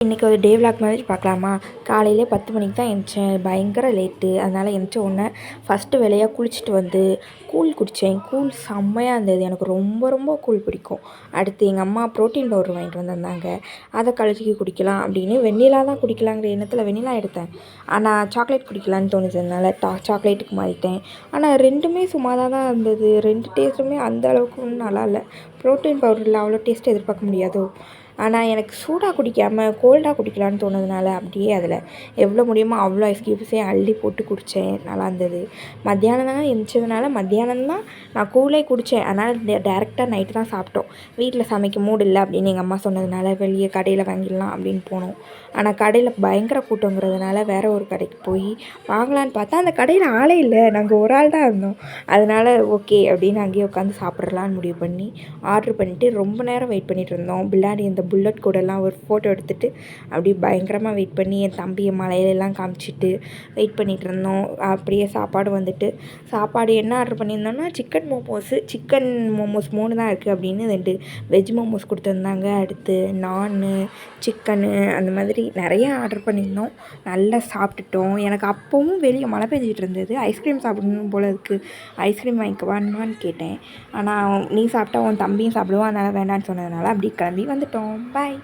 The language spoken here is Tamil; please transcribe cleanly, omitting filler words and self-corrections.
இன்றைக்கி ஒரு டே விலாக் மாதிரி பார்க்கலாமா? காலையிலே 10 மணிக்கு தான் எந்திரிச்சேன். பயங்கர லேட்டு. அதனால் எந்திரிச்ச உடனே ஃபஸ்ட்டு வேலையாக குளிச்சுட்டு வந்து கூழ் குடித்தேன். கூழ் செம்மையாக இருந்தது. எனக்கு ரொம்ப ரொம்ப கூழ் பிடிக்கும். அடுத்து எங்கள் அம்மா ப்ரோட்டீன் பவுடர் வாங்கிட்டு வந்திருந்தாங்க. அதை கலக்கி குடிக்கலாம் அப்படின்னு வெண்ணிலா தான் குடிக்கலாங்கிற எண்ணத்தில் வெண்ணிலா எடுத்தேன். ஆனால் சாக்லேட் குடிக்கலான்னு தோணுச்சதுனால சாக்லேட்டுக்கு மாறிட்டேன். ஆனால் ரெண்டுமே சுமாராக தான் இருந்தது. 2 டேஸ்ட்டுமே அந்த அளவுக்கு ஒன்றும் நல்லா இல்லை. ப்ரோட்டீன் பவுடரில் அவ்வளோ டேஸ்ட் எதிர்பார்க்க முடியாதோ. ஆனால் எனக்கு சூடாக குடிக்காமல் கோல்டாக குடிக்கலான்னு தோணுதுனால அப்படியே அதில் எவ்வளோ முடியுமோ அவ்வளோ ஐஸ் க்யூப்ஸையும் அள்ளி போட்டு குடித்தேன். நல்லா இருந்தது. மத்தியானம் தான் எழுந்திரிச்சதுனால மத்தியானம் தான் நான் கூழே குடித்தேன். அதனால் டேரெக்டாக நைட்டு தான் சாப்பிட்டோம். வீட்டில் சமைக்க மூடு இல்லை அப்படின்னு எங்கள் அம்மா சொன்னதுனால வெளியே கடையில் வாங்கிடலாம் அப்படின்னு போனோம். ஆனால் கடையில் பயங்கர கூட்டங்கிறதுனால வேறு ஒரு கடைக்கு போய் வாங்கலான்னு பார்த்தா அந்த கடையில் ஆளே இல்லை. நாங்கள் ஒரு ஆள் தான் இருந்தோம். அதனால் ஓகே அப்படின்னு அங்கேயே உட்காந்து சாப்பிட்றலான்னு முடிவு பண்ணி ஆர்டர் பண்ணிவிட்டு ரொம்ப நேரம் வெயிட் பண்ணிகிட்டு இருந்தோம். பின்னாடி இந்த புல்லட் கூடலாம் ஒரு ஃபோட்டோ எடுத்துகிட்டு அப்படியே பயங்கரமாக வெயிட் பண்ணி என் தம்பியை மலையிலெல்லாம் காமிச்சிட்டு வெயிட் பண்ணிகிட்டு இருந்தோம். அப்படியே சாப்பாடு வந்துட்டு சாப்பாடு என்ன ஆர்டர் பண்ணியிருந்தோன்னா சிக்கன் மோமோஸ் 3 தான் இருக்குது அப்படின்னு 2 வெஜ் மோமோஸ் கொடுத்துருந்தாங்க. அடுத்து நானு, சிக்கனு அந்த மாதிரி நிறைய ஆர்டர் பண்ணியிருந்தோம். நல்லா சாப்பிட்டுட்டோம். எனக்கு அப்போவும் வெளியே மழை பெஞ்சிட்டு இருந்தது. ஐஸ்கிரீம் சாப்பிடணும் போல் இருக்குது. ஐஸ்கிரீம் வாங்கிக்கவான்னு கேட்டேன். ஆனால் நீ சாப்பிட்டா உன் தம்பியும் சாப்பிடுவான், அதனால் வேண்டான்னு சொன்னதுனால அப்படி கிளம்பி வந்துட்டோம். பாய்.